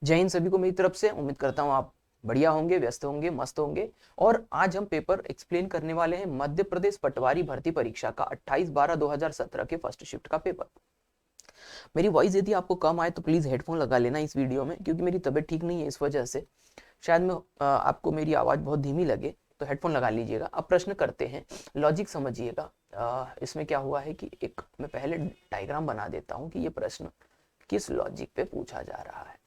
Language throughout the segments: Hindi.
जय हिंद सभी को मेरी तरफ से। उम्मीद करता हूँ आप बढ़िया होंगे, व्यस्त होंगे, मस्त होंगे। और आज हम पेपर एक्सप्लेन करने वाले हैं मध्य प्रदेश पटवारी भर्ती परीक्षा का 28/12/2017 के फर्स्ट शिफ्ट का पेपर। मेरी वॉइस यदि आपको कम आए तो प्लीज हेडफोन लगा लेना इस वीडियो में, क्योंकि मेरी तबीयत ठीक नहीं है, इस वजह से शायद आपको मेरी आवाज बहुत धीमी लगे, तो हेडफोन लगा लीजिएगा। अब प्रश्न करते हैं, लॉजिक समझिएगा। इसमें क्या हुआ है कि एक मैं पहले डायग्राम बना देता हूँ कि ये प्रश्न किस लॉजिक पे पूछा जा रहा है।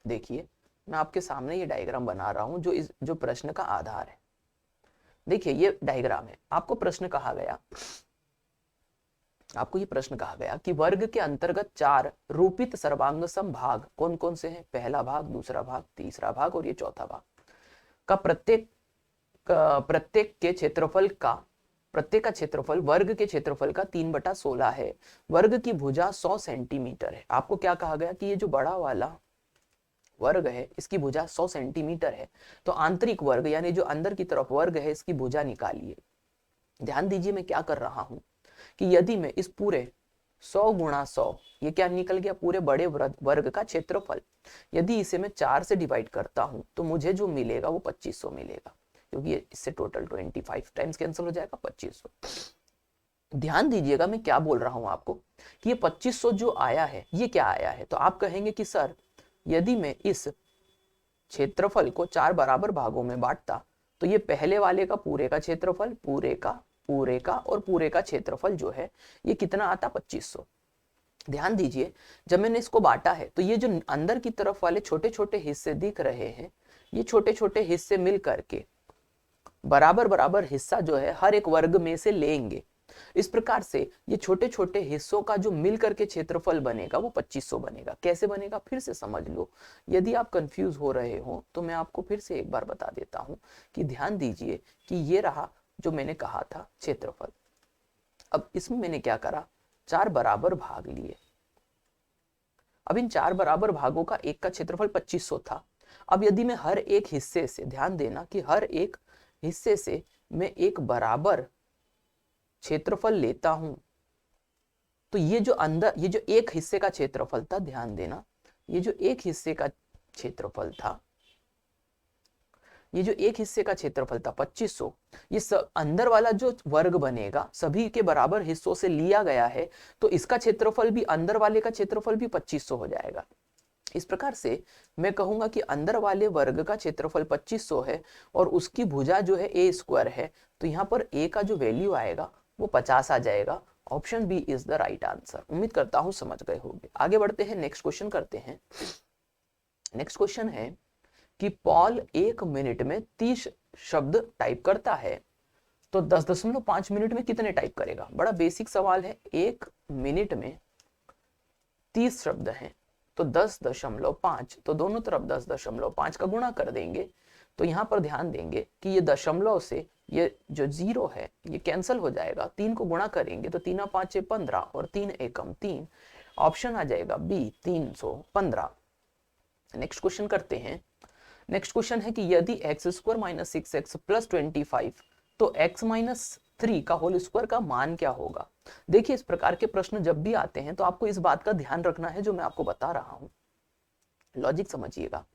देखिए, मैं आपके सामने ये डायग्राम बना रहा हूं जो प्रश्न का आधार है। देखिए, ये डायग्राम है। आपको ये प्रश्न कहा गया कि वर्ग के अंतर्गत 4 रूपित सर्वांग सम भाग कौन कौन से हैं? पहला भाग, दूसरा भाग, तीसरा भाग और ये चौथा भाग का प्रत्येक का क्षेत्रफल वर्ग के क्षेत्रफल का 3/16 है। वर्ग की भुजा 100 सेंटीमीटर है। आपको क्या कहा गया कि ये जो बड़ा वाला वर्ग है इसकी भुजा 100 सेंटीमीटर है, तो आंतरिक वर्ग यानी जो अंदर की तरफ वर्ग है इसकी भुजा निकालिए। ध्यान दीजिए, मैं क्या कर रहा हूं कि यदि मैं इस पूरे 100 गुणा 100, ये क्या निकल गया? पूरे बड़े वर्ग का क्षेत्रफल। यदि इसे मैं 4 से डिवाइड करता हूं तो मुझे जो मिलेगा वो 2500 मिलेगा, क्योंकि इससे टोटल 25 टाइम्स कैंसिल हो जाएगा, 2500। ध्यान दीजिएगा, मैं क्या बोल रहा हूं आपको कि ये 2500 जो आया है ये क्या आया है? तो आप कहेंगे कि सर, यदि मैं इस क्षेत्रफल को 4 बराबर भागों में बांटता तो ये पहले वाले का पूरे का क्षेत्रफल, पूरे का और पूरे का क्षेत्रफल जो है ये कितना आता? 2500। ध्यान दीजिए, जब मैंने इसको बांटा है तो ये जो अंदर की तरफ वाले छोटे छोटे हिस्से दिख रहे हैं, ये छोटे छोटे हिस्से मिल करके बराबर बराबर हिस्सा जो है हर एक वर्ग में से लेंगे। इस प्रकार से ये छोटे छोटे हिस्सों का जो मिल करके क्षेत्रफल बनेगा वो 2500 बनेगा। कैसे बनेगा फिर से समझ लो। यदि आप कंफ्यूज हो रहे हो तो मैं आपको फिर से एक बार बता देता हूं कि ध्यान दीजिए कि ये रहा जो मैंने कहा था क्षेत्रफल। अब इसमें मैंने क्या करा? 4 बराबर भाग लिए। अब इन 4 बराबर भागों का एक का क्षेत्रफल 2500 था। अब यदि मैं हर एक हिस्से से, ध्यान देना कि हर एक हिस्से से मैं एक बराबर क्षेत्रफल लेता हूं, तो ये जो एक हिस्से का क्षेत्रफल था, ध्यान देना, ये जो एक हिस्से का क्षेत्रफल था, ये जो एक हिस्से का क्षेत्रफल था 2500, ये अंदर वाला जो वर्ग बनेगा सभी के बराबर हिस्सों से लिया गया है, तो इसका क्षेत्रफल भी, अंदर वाले का क्षेत्रफल भी 2500 हो जाएगा। इस प्रकार से मैं कहूंगा कि अंदर वाले वर्ग का क्षेत्रफल 2500 है और उसकी भुजा जो है a स्क्वायर है, तो यहाँ पर a का जो वैल्यू आएगा वो 50 आ जाएगा। Option B is the right answer. उम्मीद करता हूं समझ गए होंगे। आगे बढ़ते हैं, नेक्स्ट क्वेश्चन करते हैं। नेक्स्ट क्वेश्चन है कि पॉल 1 मिनट में 30 शब्द टाइप करता है, तो 10.5 मिनट में कितने टाइप करेगा? बड़ा बेसिक सवाल है। 1 मिनट में 30 शब्द हैं तो 10.5, तो दोनों तरफ 10.5 का गुणा कर देंगे। तो यहां पर ध्यान देंगे कि ये दशमलव से ये जो 0 है ये कैंसिल हो जाएगा। 3 को गुणा करेंगे तो 3 5 15 और 3 एकम 3। ऑप्शन आ जाएगा बी, 315। नेक्स्ट क्वेश्चन करते हैं। नेक्स्ट क्वेश्चन है कि यदि x² - 6x + 25, तो x - 3 का होल स्क्वायर का मान क्या होगा? देखिए, इस प्रकार के प्रश्न जब भी आते हैं तो आपको इस बात का ध्यान रखना है जो मैं आपको बता रहा हूं। लॉजिक समझिएगा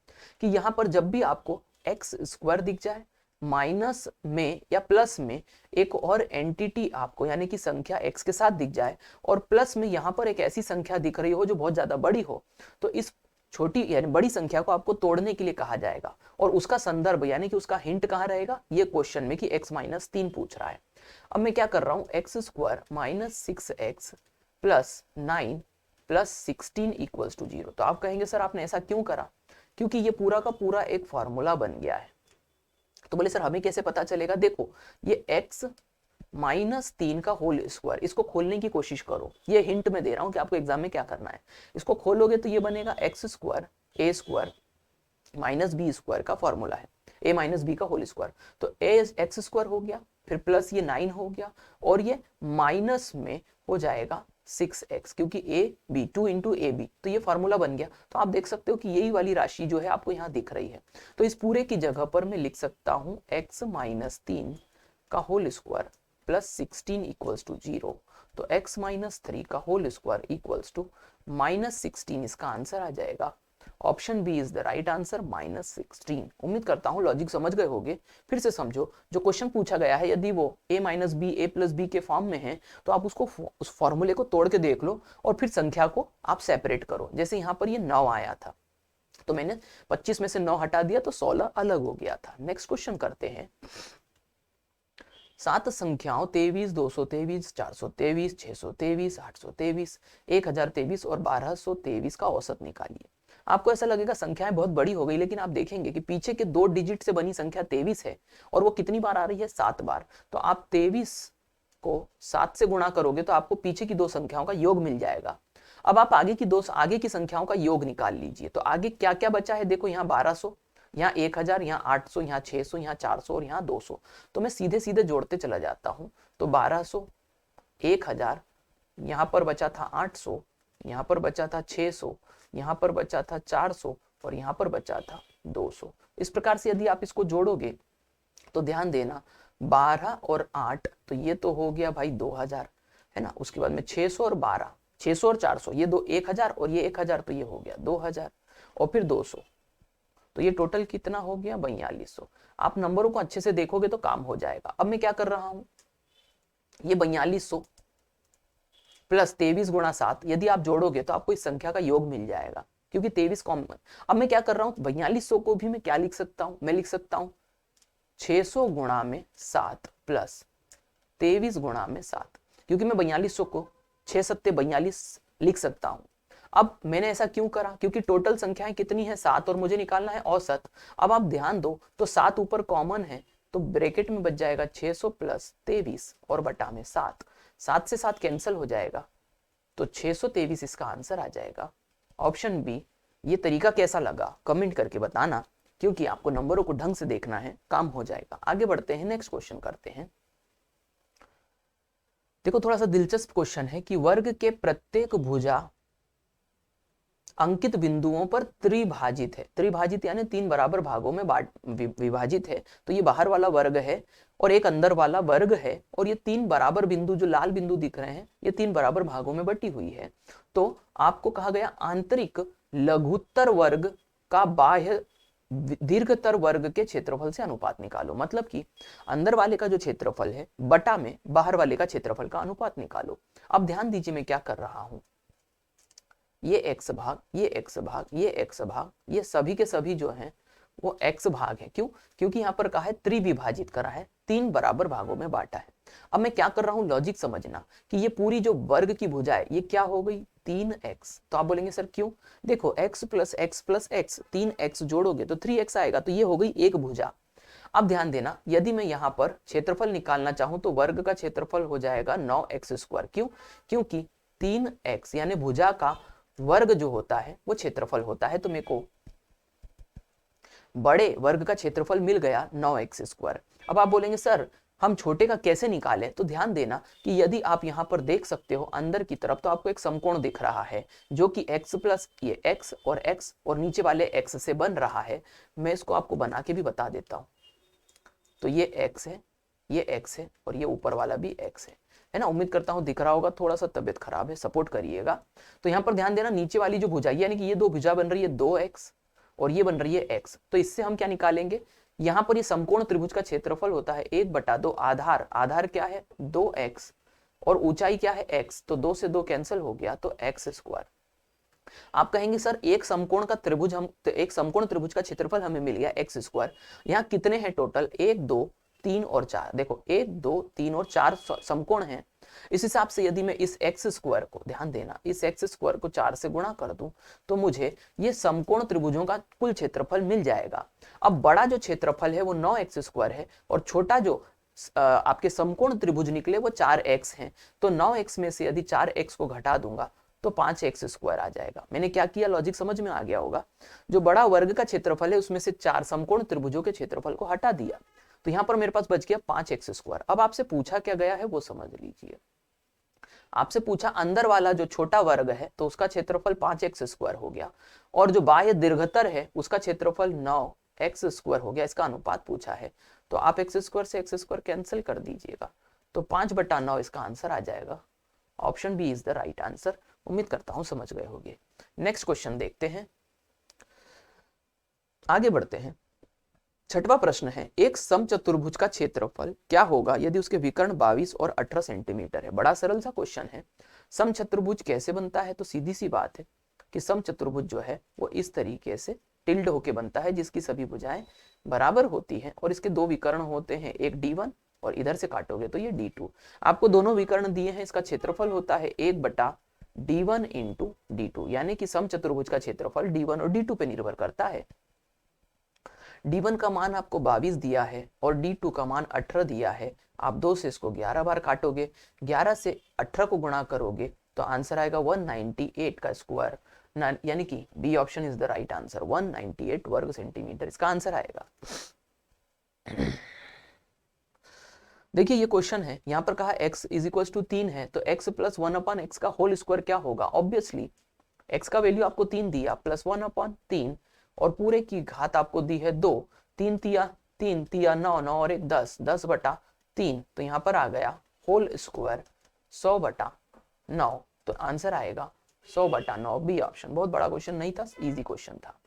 कि यहां पर जब भी आपको x² दिख जाए, माइनस में या प्लस में एक और एंटिटी आपको यानी कि संख्या x के साथ दिख जाए, और प्लस में यहां पर एक ऐसी संख्या दिख रही हो जो बहुत ज्यादा बड़ी हो, तो इस छोटी यानी बड़ी संख्या को आपको तोड़ने के लिए कहा जाएगा। और उसका संदर्भ यानी कि उसका हिंट कहां रहेगा? ये क्वेश्चन में कि x - 3 पूछ रहा है। अब मैं क्या कर रहा हूं? x² - 6x + 9 + 16 = 0। तो आप कहेंगे सर आपने ऐसा क्यों करा? क्योंकि ये पूरा का पूरा एक फॉर्मूला बन गया है। तो बोले सर हमें कैसे पता चलेगा? देखो, ये x - 3 का होल स्क्वायर, इसको खोलने की कोशिश करो। ये हिंट मैं दे रहा हूं कि आपको एग्जाम में क्या करना है। इसको खोलोगे तो ये बनेगा x² a² - b² का फॉर्मूला है, a - b का होल स्क्वायर। तो x² हो गया, फिर प्लस ये 9 हो गया, और ये माइनस में हो जाएगा 6x, क्योंकि a b 2 × ab, तो ये फॉर्मूला बन गया। तो आप देख सकते हो कि यही वाली राशि जो है आपको यहाँ दिख रही है। तो इस पूरे की जगह पर मैं लिख सकता हूँ x - 3 का whole square plus 16 equals to 0। तो x माइनस 3 का whole square equals to minus 16 इसका आंसर आ जाएगा। Option B is the right answer, minus 16। उम्मीद करता हूं लॉजिक समझ गए होंगे। फिर से समझो, जो क्वेश्चन पूछा गया है यदि वो a minus b a plus b के फॉर्म में है तो आप उसको उस फॉर्मूले को तोड़ के देख लो और फिर संख्या को आप सेपरेट करो। जैसे यहाँ पर ये 9 आया था तो मैंने 25 में से 9 हटा दिया तो 16 अलग हो गया था। नेक्स्ट क्वेश्चन करते हैं। 7 संख्याओं 23, 223, 423, 623, 823, 1023 और 1223 का औसत निकालिए। आपको ऐसा लगेगा संख्याएं बहुत बड़ी हो गई, लेकिन आप देखेंगे कि पीछे के 2 डिजिट से बनी संख्या 23 है और वो कितनी बार आ रही है, 7 बार। तो आप 23 को 7 से गुणा करोगे तो आपको पीछे की 2 संख्याओं का योग मिल जाएगा। अब आप आगे की संख्याओं का योग निकाल लीजिए। तो आगे क्या क्या बचा है, देखो यहाँ 1200, यहाँ 1000, यहाँ 800, यहाँ 600, यहाँ 400 और यहाँ 200। तो मैं सीधे सीधे जोड़ते चला जाता हूँ। तो 1200, 1000, यहाँ पर बचा था 800, यहाँ पर बचा था 600, यहाँ पर बचा था 400 और यहाँ पर बचा था 200। इस प्रकार से यदि आप इसको जोड़ोगे तो ध्यान देना 12 और 8 तो ये तो हो गया भाई 2000, है ना। उसके बाद में 600 और 12, 600 और 400 ये 1000 और ये 1000 तो ये हो गया 2000 और फिर 200 तो ये टोटल कितना हो गया 4200। आप नंबरों को अच्छे से देखोगे तो काम हो जाएगा। अब मैं क्या कर रहा हूं, ये 4200 प्लस 23 गुणा 7 यदि आप जोड़ोगे तो आपको इस संख्या का योग मिल जाएगा, क्योंकि 23 कॉमन। अब मैं क्या कर रहा हूं, 4200 को भी मैं क्या लिख सकता हूं, मैं लिख सकता हूं 600 गुणा में 7 प्लस 23 गुणा में 7, क्योंकि मैं 4200 को 6 सत्ते 42 लिख सकता हूं। अब मैंने ऐसा क्यों करा, क्योंकि टोटल संख्याएं कितनी है 7 और मुझे निकालना है औसत। अब आप ध्यान दो तो 7 ऊपर कॉमन है तो ब्रैकेट में बच जाएगा 600 प्लस 23 और बटा में 7, 7 से 7 कैंसिल हो जाएगा तो 623 इसका आंसर आ जाएगा। Option B. ये तरीका कैसा लगा कमेंट करके बताना, क्योंकि आपको नंबरों को ढंग से देखना है, काम हो जाएगा। आगे बढ़ते हैं, नेक्स्ट क्वेश्चन करते हैं। देखो थोड़ा सा दिलचस्प क्वेश्चन है कि वर्ग के प्रत्येक भुजा अंकित बिंदुओं पर त्रिभाजित है। त्रिभाजित यानी 3 बराबर भागों में विभाजित है। तो ये बाहर वाला वर्ग है और एक अंदर वाला वर्ग है और ये 3 बराबर बिंदु जो लाल बिंदु दिख रहे हैं ये 3 बराबर भागों में बटी हुई है। तो आपको कहा गया आंतरिक लघुत्तर वर्ग का बाह्य दीर्घतर वर्ग के क्षेत्रफल से अनुपात निकालो। मतलब कि अंदर वाले का जो क्षेत्रफल है बटा में बाहर वाले का क्षेत्रफल का अनुपात निकालो। अब ध्यान दीजिए मैं क्या कर रहा हूं, ये x भाग, ये x भाग, ये x भाग, ये सभी के सभी जो हैं वो x भाग है। क्यों, क्योंकि यहाँ पर कहा है त्रिविभाजित करा है, 3 बराबर भागों में बांटा है। अब मैं क्या कर रहा हूं, लॉजिक समझना कि ये पूरी जो वर्ग की भुजा है ये क्या हो गई 3x। तो आप बोलेंगे सर क्यों, देखो x plus x plus x, 3x जोड़ोगे तो 3x आएगा, तो ये हो गई एक भुजा। अब ध्यान देना यदि मैं यहाँ पर क्षेत्रफल निकालना चाहूं तो वर्ग का क्षेत्रफल हो जाएगा 9x²। क्यों, क्योंकि 3x यानी भुजा का वर्ग जो होता है वो क्षेत्रफल होता है। तो मेरे को बड़े वर्ग का क्षेत्रफल मिल गया 9x²। अब आप बोलेंगे सर हम छोटे का कैसे निकालें, तो ध्यान देना कि यदि आप यहां पर देख सकते हो अंदर की तरफ तो आपको एक समकोण दिख रहा है जो कि x प्लस ये x और नीचे वाले x से बन रहा है। मैं इसको आपको बना के भी बता देता हूं। तो ये x है, ये x है और ये ऊपर वाला भी x है ना। उम्मीद करता हूं दिख रहा होगा, थोड़ा सा तबियत खराब है, सपोर्ट करिएगा। तो यहाँ पर ध्यान देना नीचे वाली जो भुजा यानी कि ये 2 भुजा बन रही है 2x और ये बन रही है x। तो इससे हम क्या निकालेंगे, यहाँ पर ये समकोण त्रिभुज का क्षेत्रफल होता है 1/2 आधार, आधार क्या है 2x और ऊंचाई क्या है x, तो 2 से 2 कैंसिल हो गया तो x²। आप कहेंगे सर एक समकोण त्रिभुज का क्षेत्रफल हमें मिल गया x²। यहाँ कितने हैं टोटल, 1 2 3 और 4। देखो 1 2 3 और 4 समकोण हैं। इस हिसाब से यदि मैं इस x² को, ध्यान देना, इस x² को 4 से गुणा कर दूं तो मुझे ये समकोण त्रिभुजों का कुल क्षेत्रफल मिल जाएगा। अब बड़ा जो क्षेत्रफल है वो 9x² है और छोटा जो आपके समकोण त्रिभुज निकले वो 4x हैं। तो 9x में से यदि 4x को घटा दूंगा तो 5x² आ जाएगा। मैंने क्या किया, लॉजिक समझ में आ गया होगा। जो बड़ा वर्ग का क्षेत्रफल है उसमें से 4 समकोण त्रिभुजों के क्षेत्रफल को हटा दिया तो यहां पर मेरे पास बच गया 5x²। अब आपसे पूछा क्या गया है वो समझ लीजिए। आपसे पूछा अंदर वाला जो छोटा वर्ग है तो उसका क्षेत्रफल 5x² हो गया और जो बाह्य दीर्घतर है उसका क्षेत्रफल 9x² हो गया। इसका अनुपात पूछा है तो आप x² से x² कैंसिल कर दीजिएगा तो 5/9 इसका आंसर आ जाएगा। Option B is the right answer. उम्मीद करता हूं समझ गए होंगे। नेक्स्ट क्वेश्चन देखते हैं, आगे बढ़ते हैं। छठवां प्रश्न है, एक समचतुर्भुज का क्षेत्रफल क्या होगा यदि उसके विकर्ण 22 और 18 सेंटीमीटर है। बड़ा सरल सा क्वेश्चन है। समचतुर्भुज कैसे बनता है, तो सीधी सी बात है कि समचतुर्भुज जो है वो इस तरीके से टिल्ड होके बनता है, जिसकी सभी भुजाएं बराबर होती हैं और इसके दो विकर्ण होते हैं, एक D1 और इधर से काटोगे तो ये D2। आपको दोनों विकर्ण दिए हैं, इसका क्षेत्रफल होता है 1/D1 इंटू D2, यानी कि समचतुर्भुज का क्षेत्रफल D1 और D2 पे निर्भर करता है। D1 का मान आपको 22 दिया है और D2 का मान 18 दिया है। आप 2 से इसको 11 बार काटोगे, 11 से 18 को गुणा करोगे तो आंसर आएगा 198 का स्क्वायर, यानी कि B option is the right answer. 198 वर्ग सेंटीमीटर इसका आंसर आएगा। देखिए ये क्वेश्चन है, यहाँ पर कहा x इज इक्वल टू 3 है, तो x प्लस 1/x का होल स्क्वायर क्या होगा। ऑब्वियसली x का वैल्यू आपको 3 दिया, प्लस 1/3 और पूरे की घात आपको दी है 2, 3 तिया 9, 9 और 1 10, 10/3, तो यहाँ पर आ गया होल स्क्वायर 100/9, तो आंसर आएगा 100/9, बी ऑप्शन। बहुत बड़ा क्वेश्चन नहीं था, इजी क्वेश्चन था।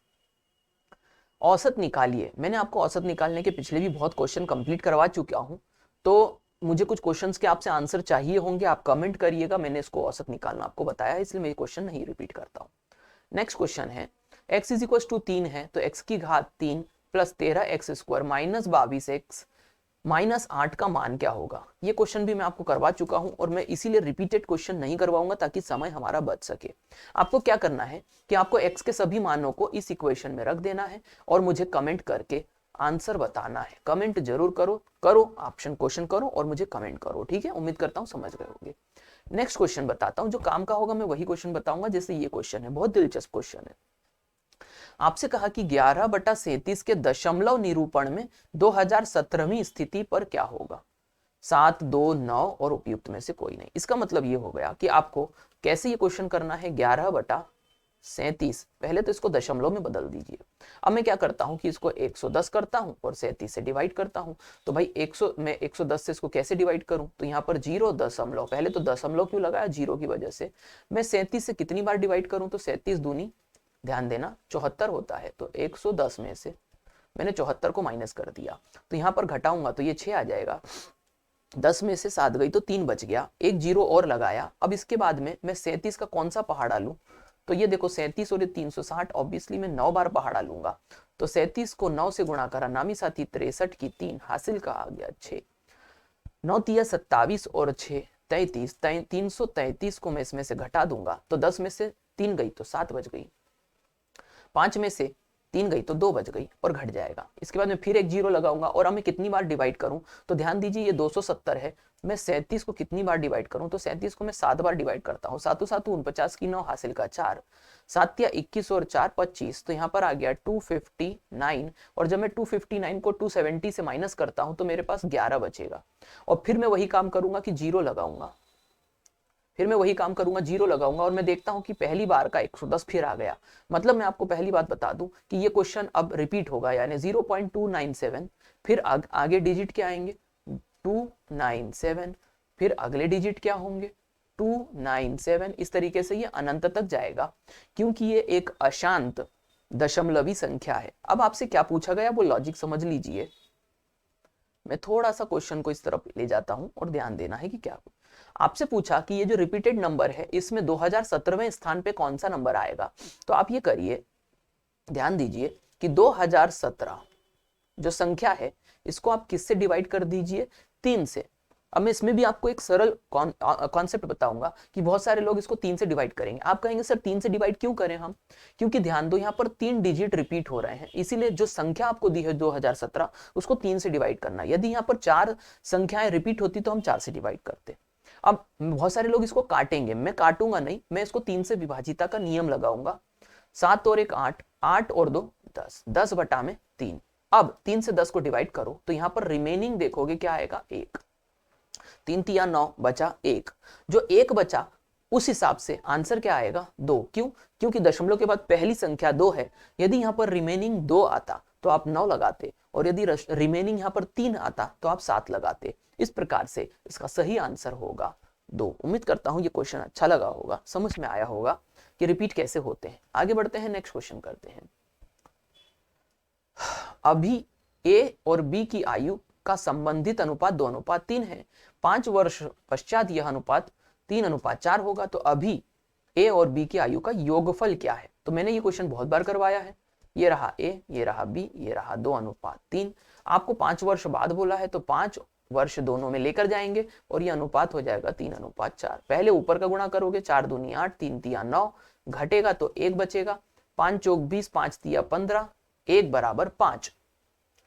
औसत निकालिए। मैंने आपको औसत निकालने के पिछले भी बहुत क्वेश्चन कंप्लीट करवा चुका हूं, तो मुझे कुछ क्वेश्चंस के आपसे आंसर चाहिए होंगे, आप कमेंट करिएगा। मैंने इसको औसत निकालना आपको बताया है, इसलिए मैं ये क्वेश्चन नहीं रिपीट करता हूं। नेक्स्ट क्वेश्चन है, x इज इक्वल टू 3 है, तो x की घात 3 plus 13x square minus 22x minus 8 का मान क्या होगा। ये क्वेश्चन भी मैं आपको करवा चुका हूं और मैं इसीलिए रिपीटेड क्वेश्चन नहीं करवाऊंगा ताकि समय हमारा बच सके। आपको क्या करना है कि आपको x के सभी मानों को इस इक्वेशन में रख देना है और मुझे कमेंट करके आंसर बताना है। कमेंट जरूर करो ऑप्शन क्वेश्चन करो और मुझे कमेंट करो, ठीक है। उम्मीद करता हूं समझ गए होंगे। नेक्स्ट क्वेश्चन बताता हूं, जो काम का होगा मैं वही क्वेश्चन बताऊंगा। जैसे ये क्वेश्चन है, बहुत दिलचस्प क्वेश्चन है। आपसे कहा कि 11/37 के दशमलव निरूपण में 2017वीं स्थिति पर क्या होगा। 7, 2, 9 और उपयुक्त में से कोई नहीं। इसका मतलब ये हो गया कि आपको कैसे ये क्वेश्चन करना है। 11/37, पहले तो इसको दशमलव में बदल दीजिए। अब मैं क्या करता हूं कि इसको 110 करता हूं और 37 से डिवाइड करता हूं। तो भाई 110 से इसको कैसे डिवाइड करूं, तो यहाँ पर 0 दशमलव, पहले तो दशमलव क्यों लगाया, 0 की वजह से। मैं 37 से कितनी बार डिवाइड करूं, तो 37 दूनी, ध्यान देना 74 होता है, तो 110 में से मैंने 74 को माइनस कर दिया, तो यहाँ पर घटाऊंगा तो ये 6 आ जाएगा। 10 में से 7 गई तो 3 बच गया, एक 0 और लगाया। अब इसके बाद में मैं 37 का कौन सा पहाड़ा लूं, तो ये देखो 37 और 360, ऑब्वियसली मैं 9 बार पहाड़ा लूंगा। तो 37 को 9 से गुणा करा, नामी साथी 63 की 3 हासिल का आ गया 6, 9 तिया 27 और 6 33, 333 को मैं इसमें से घटा दूंगा, तो 10 में से 3 गई तो 7 बच गई, 5 में से 3 गई तो 2 बच गई और घट जाएगा। इसके बाद मैं फिर एक 0 लगाऊंगा और अब मैं कितनी बार डिवाइड करूं, तो ध्यान दीजिए ये 270 है, मैं 37 को कितनी बार डिवाइड करूं, तो 37 को मैं 7 बार डिवाइड करता हूं। 7 7 49 की 9 हासिल का 4, 7 या 21 और 4 25, तो यहाँ पर आ गया 259। और जब मैं 259 को 270 से माइनस करता हूं तो मेरे पास 11 बचेगा। और फिर मैं वही काम करूंगा कि 0 लगाऊंगा, फिर मैं वही काम करूंगा 0 लगाऊंगा और मैं देखता हूं कि पहली बार का 110 फिर आ गया। मतलब मैं आपको पहली बात बता दूं कि ये क्वेश्चन अब रिपीट होगा, यानी 0.297, फिर आगे डिजिट क्या आएंगे 297, फिर अगले डिजिट क्या होंगे 297, इस तरीके से ये अनंत तक जाएगा, क्योंकि ये एक अशांत दशमलवी संख्या है। अब आपसे क्या पूछा गया वो लॉजिक समझ लीजिए। मैं थोड़ा सा क्वेश्चन को इस तरफ ले जाता हूं और ध्यान देना है कि क्या आपसे पूछा कि ये जो रिपीटेड नंबर है इसमें 2017वें स्थान पे कौन सा नंबर आएगा। तो आप ये करिए, ध्यान दीजिए कि 2017 जो संख्या है इसको आप किससे डिवाइड कर दीजिए, 3 से। अब मैं इसमें भी आपको एक सरल कॉन्सेप्ट बताऊंगा कि बहुत सारे लोग इसको 3 से डिवाइड करेंगे। आप कहेंगे सर 3 से डिवाइड क्यों करें हम, क्योंकि ध्यान दो यहाँ पर 3 डिजिट रिपीट हो रहे हैं, इसीलिए जो संख्या आपको दी है 2017 उसको 3 से डिवाइड करना। यदि यहाँ पर 4 संख्याएं रिपीट होती तो हम 4 से डिवाइड करते। अब बहुत सारे लोग इसको काटेंगे, मैं काटूंगा नहीं, मैं इसको 3 से विभाजिता का नियम लगाऊंगा। 7 और 1 8, 8 और 2 10, 10 बटा में 3। अब 3 से 10 को डिवाइड करो तो यहाँ पर रिमेनिंग देखोगे क्या आएगा 1, 3 तिया 9 बचा 1, जो 1 बचा उस हिसाब से आंसर क्या आएगा 2। क्यों, क्योंकि दशमलव के बाद पहली संख्या 2 है। यदि यहाँ पर रिमेनिंग 2 आता तो आप 9 लगाते और यदि रिमेनिंग यहाँ पर 3 आता तो आप 7 लगाते। इस प्रकार से इसका सही आंसर होगा 2। उम्मीद करता हूं ये क्वेश्चन अच्छा लगा होगा, समझ में आया होगा कि रिपीट कैसे होते हैं। आगे बढ़ते हैं, नेक्स्ट क्वेश्चन करते हैं। अभी ए और बी की आयु का संबंधित अनुपात 2:3 है। 5 वर्ष पश्चात यह अनुपात 3:4 होगा। तो अभी ए और बी की आयु का योगफल क्या है? तो मैंने ये क्वेश्चन बहुत बार करवाया है। ये रहा ए, ये रहा बी, ये रहा 2:3। आपको 5 वर्ष बाद बोला है तो 5 वर्ष दोनों में लेकर जाएंगे और ये अनुपात हो जाएगा 3:4। पहले ऊपर का गुणा करोगे, 4 दूनी 8, 3 तिया 9, घटेगा तो 1 बचेगा, 5 चौक 20, 5 तिया 15, 1 बराबर 5।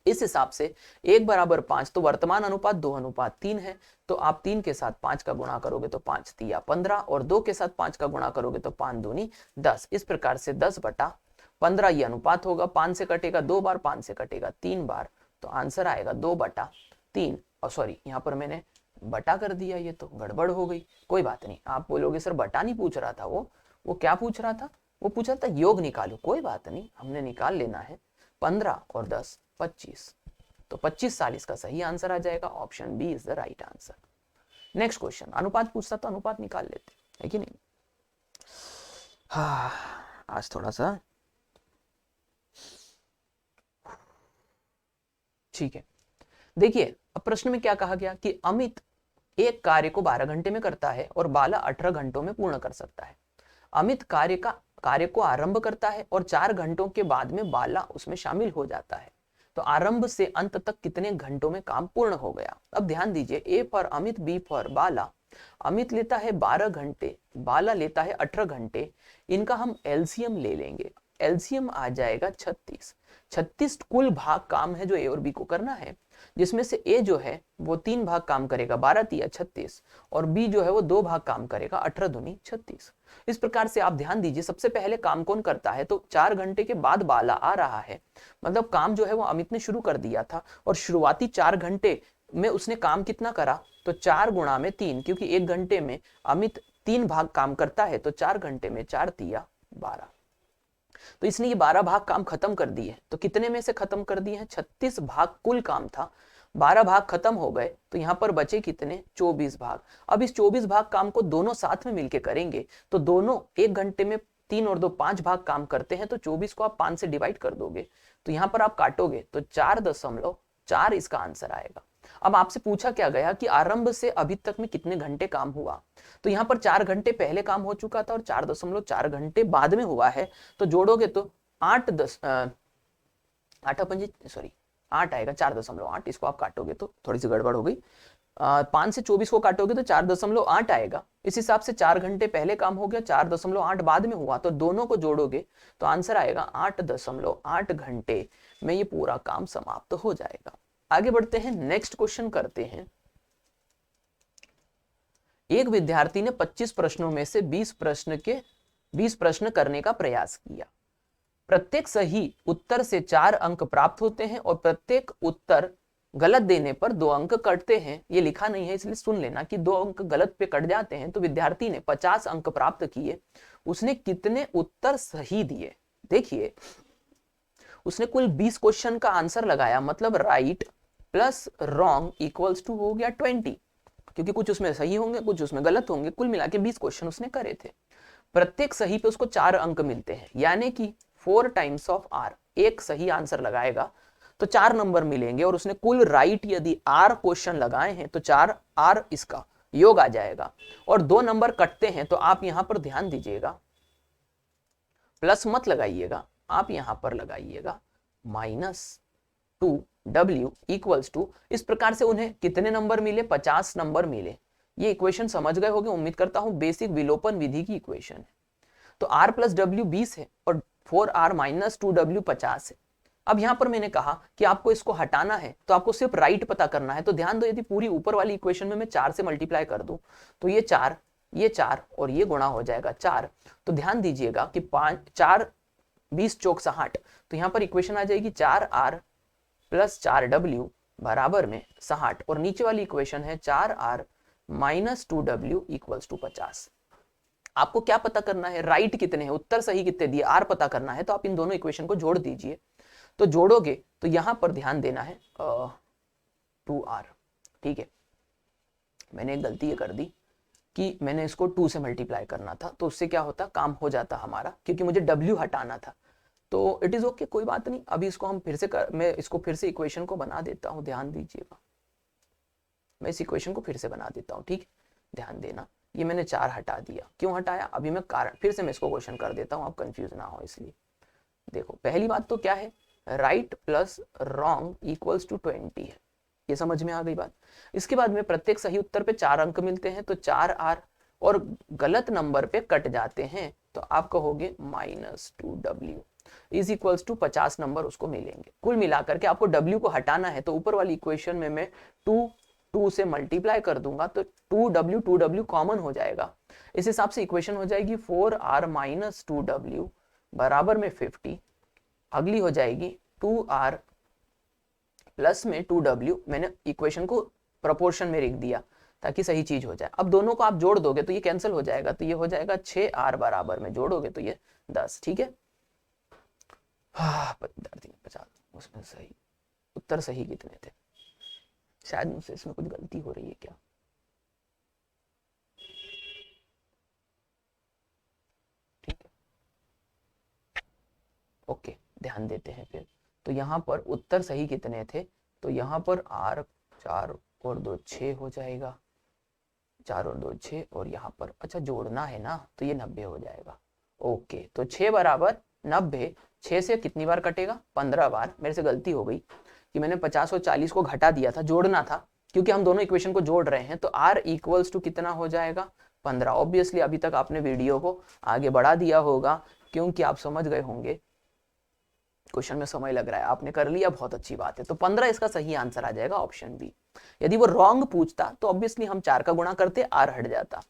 इस हिसाब से 1 बराबर 5, तो वर्तमान अनुपात 2:3 है। तो आप 3 के साथ 5 का गुणा करोगे तो 5 तिया 15 और 2 के साथ 5 का गुणा करोगे तो 5 दूनी 10। इस प्रकार से 10/15 ये अनुपात होगा। 5 से कटेगा 2 बार, 5 से कटेगा 3 बार, तो आंसर आएगा 2/3। और सॉरी, यहाँ पर मैंने बटा कर दिया, ये तो गड़बड़ हो गई। कोई बात नहीं, आप बोलोगे सर बटा नहीं पूछ रहा था, वो क्या पूछ रहा था? वो पूछ रहा था योग निकालो। कोई बात नहीं, हमने निकाल लेना है। 15 और 10 25, तो 25 साल इसका सही आंसर आ जाएगा। Option B is the right answer. Next question, अनुपात पूछता तो अनुपात निकाल लेते, है कि नहीं? आज थोड़ा सा ठीक है। देखिए, अब प्रश्न में क्या कहा गया कि अमित एक कार्य को 12 घंटे में करता है और बाला 18 घंटों में पूर्ण कर सकता है। अमित कार्य को आरंभ करता है और 4 घंटों के बाद में बाला उसमें शामिल हो जाता है। तो आरंभ से अंत तक कितने घंटों में काम पूर्ण हो गया? अब ध्यान दीजिए, A for Amit, B for Bala. Amit लेता है 12 घंटे, बाला लेता है 18 घंटे। इनका हम एलसीएम ले लेंगे, एलसीएम आ जाएगा 36। 36 कुल भाग काम है जो ए और बी को करना है, जिसमें से ए जो है वो 3 भाग काम करेगा, 12 तिया 36, और बी जो है वो 2 भाग काम करेगा, 18 दूनी 36। इस प्रकार से आप ध्यान दीजिए, सबसे पहले काम कौन करता है? तो 4 घंटे के बाद बाला आ रहा है, मतलब काम जो है वो अमित ने शुरू कर दिया था। और शुरुआती 4 घंटे में उसने काम कितना करा? तो 4 गुणा में 3, क्योंकि 1 घंटे में अमित 3 भाग काम करता है, तो 4 घंटे में 4 तिया 12। तो इसने ये 12 भाग काम खत्म कर दिए। तो कितने में से खत्म कर दिए हैं? 36 भाग कुल काम था, 12 भाग खत्म हो गए, तो यहां पर बचे कितने? 24 भाग। अब इस 24 भाग काम को दोनों साथ में मिलके करेंगे, तो दोनों 1 घंटे में 3 और 2 5 भाग काम करते हैं, तो 24 को आप 5 से डिवाइड कर दोगे, तो यहां पर आप काटोगे तो 4.4 इसका आंसर आएगा। अब आपसे पूछा क्या गया कि आरंभ से अभी तक में कितने घंटे काम हुआ? तो यहाँ पर 4 घंटे पहले काम हो चुका था और 4.4 घंटे बाद में हुआ है, तो जोड़ोगे तो 8 आएगा, 4.8। इसको आप काटोगे तो थोड़ी सी गड़बड़ हो गई, 5 से 24 को काटोगे तो 4.8 आएगा। इस हिसाब से 4 घंटे पहले काम हो गया, 4.8 बाद में हुआ, तो दोनों को जोड़ोगे तो आंसर आएगा 8.8 घंटे में ये पूरा काम समाप्त हो जाएगा। आगे बढ़ते हैं, नेक्स्ट क्वेश्चन करते हैं। एक विद्यार्थी ने 25 प्रश्नों में से 20 प्रश्न करने का प्रयास किया। प्रत्येक सही उत्तर से 4 अंक प्राप्त होते हैं और प्रत्येक उत्तर गलत देने पर 2 अंक कटते हैं। ये लिखा नहीं है इसलिए सुन लेना कि 2 अंक गलत पे कट जाते हैं। तो विद्यार्थी ने 50 अंक प्राप्त किए, उसने कितने उत्तर सही दिए? देखिए, उसने कुल 20 क्वेश्चन का आंसर लगाया, मतलब right plus wrong equals to हो गया 20, क्योंकि कुछ उसमें सही होंगे कुछ उसमें गलत होंगे। कुल मिला के 20 क्वेश्चन उसने करे थे। प्रत्येक सही पे उसको 4 अंक मिलते हैं, यानी कि 4 टाइम्स ऑफ आर। एक सही आंसर लगाएगा तो 4 नंबर मिलेंगे, और उसने कुल राइट यदि आर क्वेश्चन लगाए हैं तो 4 आर इसका योग आ जाएगा। और 2 नंबर कटते हैं, तो आप यहां पर ध्यान दीजिएगा, प्लस मत लगाइएगा, आप यहां पर लगाइएगा -2w इक्वल्स टू। इस प्रकार से उन्हें कितने नंबर मिले? 50 नंबर मिले। ये इक्वेशन समझ गए होंगे, उम्मीद करता हूं बेसिक विलोपन विधि की इक्वेशन है। तो r प्लस डब्ल्यू 20 है और 4r माइनस 2w 50 है। अब यहां पर मैंने कहा कि आपको इसको हटाना है, तो आपको सिर्फ राइट पता करना है। तो ध्यान दो, यदि पूरी ऊपर वाली इक्वेशन में मैं 4 से मल्टीप्लाई कर दूं तो ये 4 और ये गुणा हो जाएगा 4। तो ध्यान दीजिएगा कि 4 20 चौक 60, तो यहां पर इक्वेशन आ जाएगी 4r प्लस 4w बराबर में 60, और नीचे वाली इक्वेशन है 4r minus 2w equals to 50। आपको क्या पता करना है? राइट कितने हैं, उत्तर सही कितने दिए, आर पता करना है। तो आप इन दोनों इक्वेशन को जोड़ दीजिए। तो जोड़ोगे तो यहां पर ध्यान देना है 2r, ठीक है। मैंने एक गलती ये कर दी कि मैंने इसको 2 से मल्टीप्लाई करना था, तो उससे क्या होता, काम हो जाता हमारा, क्योंकि मुझे w हटाना था। तो इट इज ओके, कोई बात नहीं। अभी इसको हम फिर से मैं इसको फिर से इक्वेशन को बना देता हूँ, ध्यान दीजिएगा, मैं इस इक्वेशन को फिर से बना देता हूँ, ठीक, ध्यान देना। ये मैंने 4 हटा दिया, क्यों हटाया अभी मैं कारण फिर से मैं इसको क्वेश्चन कर देता हूँ, आप कंफ्यूज ना हो इसलिए। देखो पहली बात तो क्या है, right plus wrong equals to 20 है, ये समझ में आ गई बात। इसके बाद में प्रत्येक सही उत्तर पे 4 अंक मिलते हैं, तो 4R, और गलत नंबर पे कट जाते हैं, तो आप कहोगे -2W is equals to 50 number उसको मिलेंगे। कुल मिलाकर के आपको W को हटाना है, तो ऊपर वाली इक्वेशन में मैं 2 से मल्टीप्लाई कर दूंगा, तो 2W कॉमन हो जाएगा। इस हिसाब से इक्वेशन हो जाएगी 4R - 2W बराबर में 50। अगली हो जाएगी 2R प्लस में 2W, मैंने इक्वेशन को प्रोपोर्शन में लिख दिया ताकि सही चीज हो जाए। अब दोनों को आप जोड़ दोगे तो ये कैंसिल हो जाएगा, तो ये हो जाएगा 6R बराबर में जोड़ोगे तो ये 10, ठीक है। हाँ 50, उसमें सही उत्तर सही कितने थे, शायद मुझसे इसमें कुछ गलती हो रही है क्या, ठीक है, ओके, ध्यान देते हैं फिर। तो यहाँ पर उत्तर सही कितने थे, तो यहाँ पर R 4 और 2 6 हो जाएगा, 4 और 2 6, और यहाँ पर अच्छा जोड़ना है ना, तो ये 90 हो जाएगा। ओके, तो 6 बराबर 90, 6 से कितनी बार कटेगा, 15 बार। मेरे से गलती हो गई कि मैंने 50 और 40 को घटा दिया था, जोड़ना था, क्योंकि हम दोनों इक्वेशन को जोड़ रहे हैं। तो R इक्वल्स टू कितना हो जाएगा, 15। ऑब्वियसली अभी तक आपने वीडियो को आगे बढ़ा दिया होगा, क्योंकि आप समझ गए होंगे क्वेश्चन में समय लग रहा है, आपने कर लिया, बहुत अच्छी बात है। तो 15 इसका सही आंसर आ जाएगा, ऑप्शन बी। यदि वो रॉन्ग पूछता तो ऑब्वियसली हम 4 का गुणा करते, R हट जाता।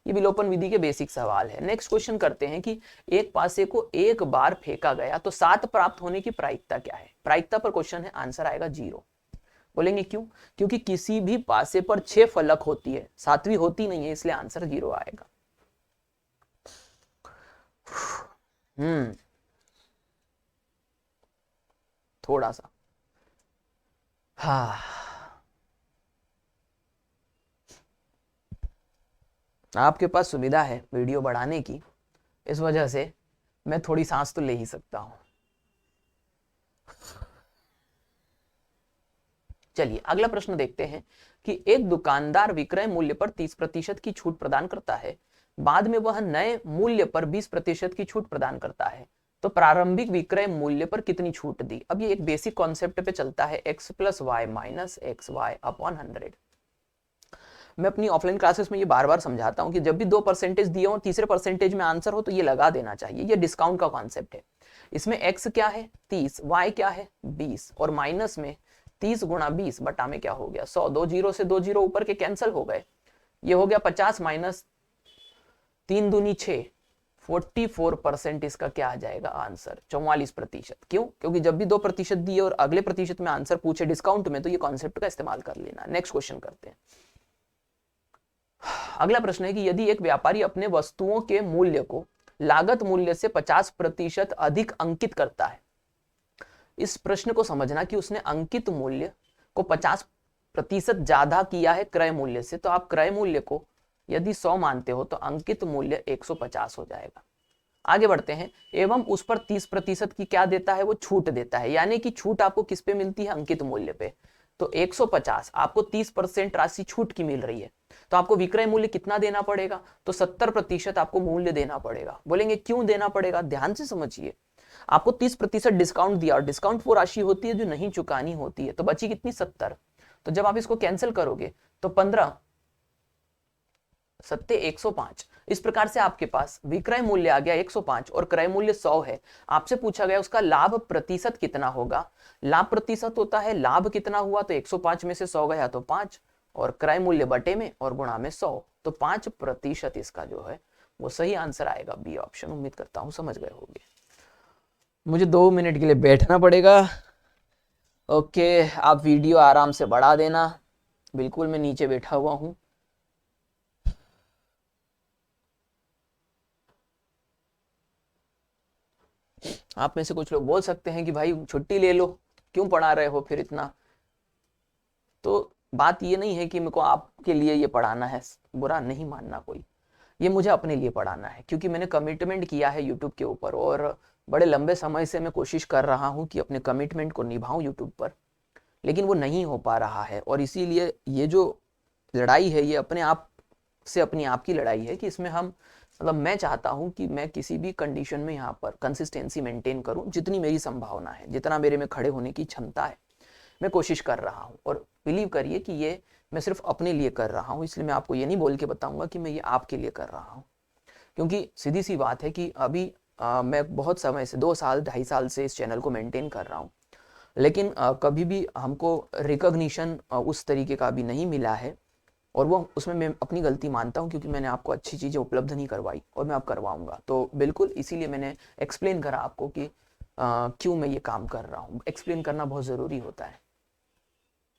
ये विलोपन विधि के बेसिक सवाल है। नेक्स्ट क्वेश्चन करते हैं कि एक पासे को एक बार फेंका गया तो 7 प्राप्त होने की प्रायिकता क्या है। प्रायिकता पर क्वेश्चन है, आंसर आएगा 0। बोलेंगे क्यों, क्योंकि किसी भी पासे पर 6 फलक होती है, 7वीं होती नहीं है, इसलिए आंसर 0 आएगा। थोड़ा सा हाँ, आपके पास सुविधा है वीडियो बढ़ाने की, इस वजह से मैं थोड़ी सांस तो ले ही सकता हूं। चलिए अगला प्रश्न देखते हैं कि एक दुकानदार विक्रय मूल्य पर 30% की छूट प्रदान करता है, बाद में वह नए मूल्य पर 20% की छूट प्रदान करता है, तो प्रारंभिक विक्रय मूल्य पर कितनी छूट दी। अब ये एक बेसिक कॉन्सेप्ट पे चलता है, x + y - xy अपॉन 100। मैं अपनी ऑफलाइन क्लासेस में ये बार बार समझाता हूँ कि जब भी 2% दिए हो, तीसरे परसेंटेज में आंसर हो, तो ये लगा देना चाहिए। ये डिस्काउंट का कॉन्सेप्ट है। इसमें x क्या है 30, y क्या है 20, और माइनस में 30 × 20 बटा में क्या हो गया 100। 2 0 से 2 0 ऊपर के कैंसिल हो गए, ये हो गया 50 - 3 दूनी 6, 44% इसका क्या आ जाएगा आंसर, 44%। क्यों, क्योंकि जब भी 2% दिए और अगले प्रतिशत में आंसर पूछे डिस्काउंट में, तो ये कॉन्सेप्ट का इस्तेमाल कर लेना। नेक्स्ट क्वेश्चन करते हैं। अगला प्रश्न है कि यदि एक व्यापारी अपने वस्तुओं के मूल्य को लागत मूल्य से 50% अधिक अंकित करता है, इस प्रश्न को समझना कि उसने अंकित मूल्य को 50% ज्यादा किया है क्रय मूल्य से, तो आप क्रय मूल्य को यदि 100 मानते हो तो अंकित मूल्य 150 हो जाएगा। आगे बढ़ते हैं, एवं उस पर 30% की क्या देता है, वो छूट देता है। यानी कि छूट आपको किस पे मिलती है, अंकित मूल्य पे। तो 150 आपको 30% राशि छूट की मिल रही है, तो आपको विक्रय मूल्य कितना देना पड़ेगा, तो 70% आपको मूल्य देना पड़ेगा। बोलेंगे क्यों देना पड़ेगा, ध्यान से समझिए। आपको 30% डिस्काउंट दिया, और डिस्काउंट वो राशि होती है जो नहीं चुकानी होती है, तो बची कितनी 70। तो जब आप इसको कैंसिल करोगे तो 15 सत्ते 105। इस प्रकार से आपके पास विक्रय मूल्य आ गया 105 और क्रय मूल्य 100 है। आपसे पूछा गया उसका लाभ प्रतिशत कितना होगा। लाभ प्रतिशत होता है लाभ कितना हुआ, तो 105 में से 100 गया तो 5, और क्रय मूल्य बटे में और गुणा में 100, तो 5% इसका जो है वो सही आंसर आएगा, बी ऑप्शन। उम्मीद करता हूं समझ गए होंगे। मुझे 2 मिनट के लिए बैठना पड़ेगा। ओके, आप वीडियो आराम से बढ़ा देना, बिल्कुल मैं नीचे बैठा हुआ हूं। आप में से कुछ लोग बोल सकते हैं कि भाई छुट्टी ले लो, क्यों पढ़ा रहे हो फिर इतना। तो बात ये नहीं है कि मेरे को आपके लिए ये पढ़ाना है, बुरा नहीं मानना कोई, ये मुझे अपने लिए पढ़ाना है क्योंकि मैंने कमिटमेंट किया है यूट्यूब के ऊपर और बड़े लंबे समय से मैं कोशिश कर रहा हूँ कि अपने कमिटमेंट को निभाऊं यूट्यूब पर, लेकिन वो नहीं हो पा रहा है। और इसीलिए ये जो लड़ाई है ये अपने आप से अपनी आप की लड़ाई है कि इसमें हम मतलब मैं चाहता हूं कि मैं किसी भी कंडीशन में यहाँ पर कंसिस्टेंसी मेंटेन करूं, जितनी मेरी संभावना है, जितना मेरे में खड़े होने की क्षमता है, मैं कोशिश कर रहा हूं। और बिलीव करिए कि ये मैं सिर्फ अपने लिए कर रहा हूं, इसलिए मैं आपको ये नहीं बोल के बताऊंगा कि मैं ये आपके लिए कर रहा हूं, क्योंकि सीधी सी बात है कि अभी मैं बहुत समय से 2 साल 2.5 साल से इस चैनल को मेंटेन कर रहा हूँ, लेकिन कभी भी हमको रिकॉग्निशन उस तरीके का भी नहीं मिला है और वो उसमें मैं अपनी गलती मानता हूँ क्योंकि मैंने आपको अच्छी चीज़ें उपलब्ध नहीं करवाई और मैं अब करवाऊंगा। तो बिल्कुल इसीलिए मैंने एक्सप्लेन करा आपको कि क्यों मैं ये काम कर रहा हूँ, एक्सप्लेन करना बहुत ज़रूरी होता है।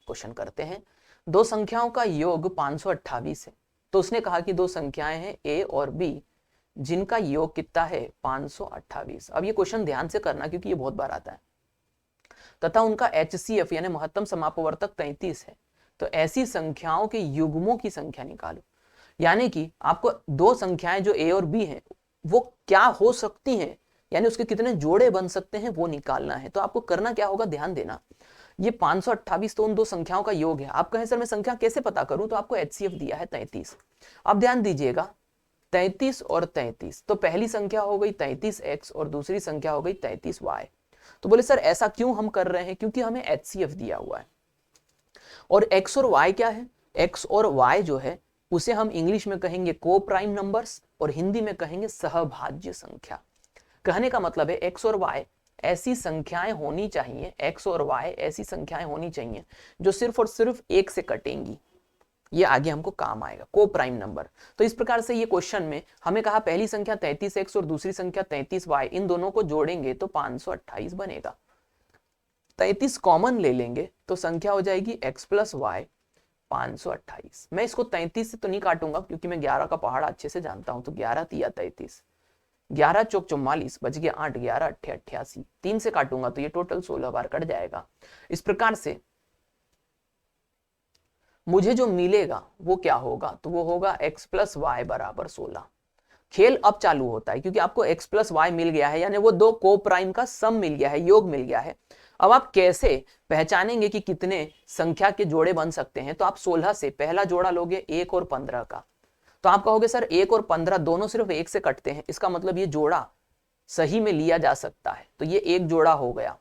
क्वेश्चन करते हैं, दो संख्याओं का योग 528 है, तो उसने कहा कि दो संख्याएं हैं ए और बी जिनका योग कितना है 528। अब ये क्वेश्चन ध्यान से करना क्योंकि ये बहुत बार आता है। तथा उनका HCF यानी महत्तम समापवर्तक 33 है, तो ऐसी संख्याओं के युग्मों की संख्या निकालो। यानी कि आपको दो संख्याएं जो ए और बी हैं वो क्या हो सकती हैं, यानी उसके कितने जोड़े बन सकते हैं वो निकालना है। तो आपको करना क्या होगा, ध्यान देना, ये 528 तो उन दो संख्याओं का योग है। आप कहें सर मैं संख्या कैसे पता करूं, तो आपको HCF दिया है 33। अब ध्यान दीजिएगा 33 और 33, तो पहली संख्या हो गई 33x और दूसरी संख्या हो गई 33y। तो बोले सर ऐसा क्यों हम कर रहे हैं, क्योंकि हमें HCF दिया हुआ है। और x और y क्या है, x और y जो है उसे हम इंग्लिश में कहेंगे को प्राइम नंबर्स और हिंदी में कहेंगे सहभाज्य संख्या। कहने का मतलब है x और y ऐसी संख्याएं होनी चाहिए, x और y ऐसी संख्याएं होनी चाहिए जो सिर्फ और सिर्फ एक से कटेंगी, ये आगे हमको काम आएगा, को प्राइम नंबर। तो इस प्रकार से ये क्वेश्चन में हमें कहा पहली संख्या 33x और दूसरी संख्या 33y, इन दोनों को जोड़ेंगे तो 528 बनेगा। 33 कॉमन ले लेंगे तो संख्या हो जाएगी x प्लस वाई 528। मैं इसको 33 से तो नहीं काटूंगा क्योंकि मैं 11 का पहाड़ा अच्छे से जानता हूं, तो 11 तिया 33, 11 चौक 44, बच गया 8, 11 अट्ठे 88, 3 से काटूंगा तो ये टोटल 16 बार कट जाएगा। इस प्रकार से मुझे जो मिलेगा वो क्या होगा, तो वो होगा x प्लस वाई बराबर 16। खेल अब चालू होता है क्योंकि आपको x प्लस वाई मिल गया है, यानी वो दो को प्राइम का सम मिल गया है, योग मिल गया है। अब आप कैसे पहचानेंगे कि कितने संख्या के जोड़े बन सकते हैं, तो आप 16 से पहला जोड़ा लोगे 1 और 15 का, तो आप कहोगे सर 1 और 15 दोनों सिर्फ 1 से कटते हैं, इसका मतलब ये जोड़ा सही में लिया जा सकता है, तो ये एक जोड़ा हो गया।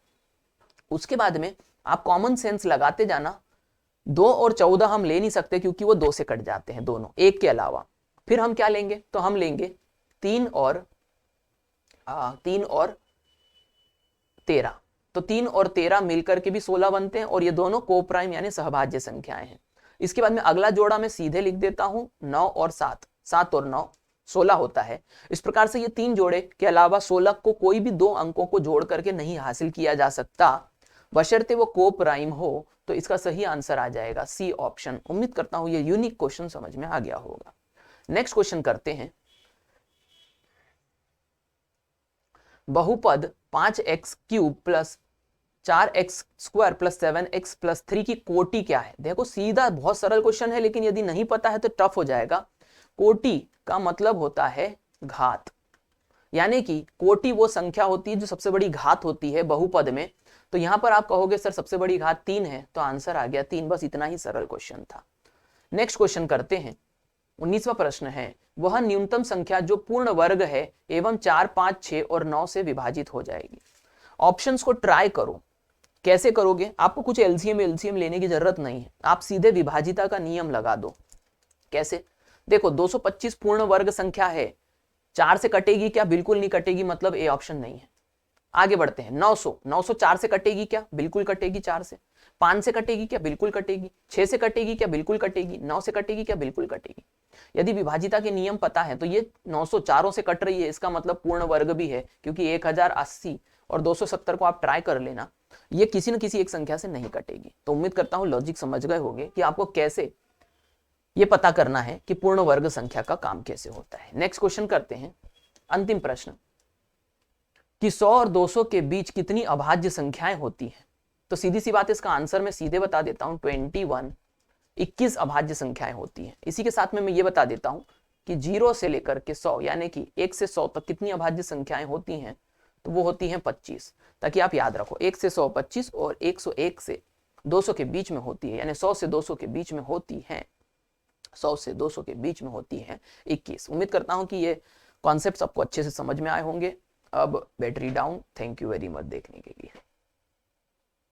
उसके बाद में आप कॉमन सेंस लगाते जाना, 2 और 14 हम ले नहीं सकते क्योंकि वो 2 से कट जाते हैं दोनों, एक के अलावा। फिर हम क्या लेंगे, तो हम लेंगे 3 और 13, तो 3 और 13 मिलकर के भी 16 बनते हैं और ये दोनों को प्राइम यानी सहभाज्य संख्याएं हैं। इसके बाद में अगला जोड़ा मैं सीधे लिख देता हूं 9 और 7, 7 और 9 16 होता है। इस प्रकार से ये तीन जोड़े के अलावा 16 को कोई भी दो अंकों को जोड़ करके नहीं हासिल किया जा सकता, बशर्ते वो को प्राइम हो। तो इसका सही आंसर आ जाएगा सी ऑप्शन। उम्मीद करता हूं ये यूनिक क्वेश्चन समझ में आ गया होगा। नेक्स्ट क्वेश्चन करते हैं, बहुपद 5x cube plus 4x square plus 7x plus 3 की कोटि क्या है। देखो सीधा बहुत सरल क्वेश्चन है, लेकिन यदि नहीं पता है तो टफ हो जाएगा। कोटि का मतलब होता है घात, यानी कि कोटि वो संख्या होती है जो सबसे बड़ी घात होती है बहुपद में। तो यहां पर आप कहोगे सर सबसे बड़ी घात 3 है, तो आंसर आ गया 3। बस इतना ही सरल क्वेश्चन था। नेक्स्ट क्वेश्चन करते हैं, 19वां प्रश्न है, वह न्यूनतम संख्या जो पूर्ण वर्ग है एवं 4, 5, 6 और 9 से विभाजित हो जाएगी। ऑप्शंस को ट्राई करो। कैसे करोगे, आपको कुछ एलसीएम लेने की जरूरत नहीं है, आप सीधे विभाजिता का नियम लगा दो। कैसे, देखो 225 पूर्ण वर्ग संख्या है, 4 से कटेगी क्या, बिल्कुल नहीं कटेगी, मतलब ए ऑप्शन नहीं है। आगे बढ़ते हैं, 900 4 से कटेगी क्या, बिल्कुल कटेगी 4 से। 5 से कटेगी क्या, बिल्कुल कटेगी। 6 से कटेगी क्या, बिल्कुल कटेगी। 9 से कटेगी क्या, बिल्कुल कटेगी। यदि विभाजिता के नियम पता है तो ये 900 चारों से कट रही है, इसका मतलब पूर्ण वर्ग भी है, क्योंकि 1080 और 270 को आप ट्राई कर लेना, ये किसी न किसी एक संख्या से नहीं कटेगी। तो उम्मीद करता हूं लॉजिक समझ गए होंगे कि आपको कैसे ये पता करना है कि पूर्ण वर्ग संख्या का काम कैसे होता है। नेक्स्ट क्वेश्चन करते हैं, अंतिम प्रश्न, कि 100 और 200 के बीच कितनी अभाज्य संख्याएं होती हैं। तो सीधी सी बात, इसका आंसर मैं सीधे बता देता हूं, 21 21 अभाज्य संख्याएं होती हैं। इसी के साथ में मैं ये बता देता हूं कि 0 से लेकर के 100 यानी कि 1 से 100 तक कितनी अभाज्य संख्याएं होती हैं, तो वो होती हैं 25। ताकि आप याद रखो 1 से 100 25 और 101 से 200 के बीच में होती है, यानी 100 से 200 के बीच में होती है, 100 से 200 के बीच में होती है 21। उम्मीद करता हूं कि ये कॉन्सेप्ट आपको अच्छे से समझ में आए होंगे। अब battery down. Thank you very much देखने के लिए।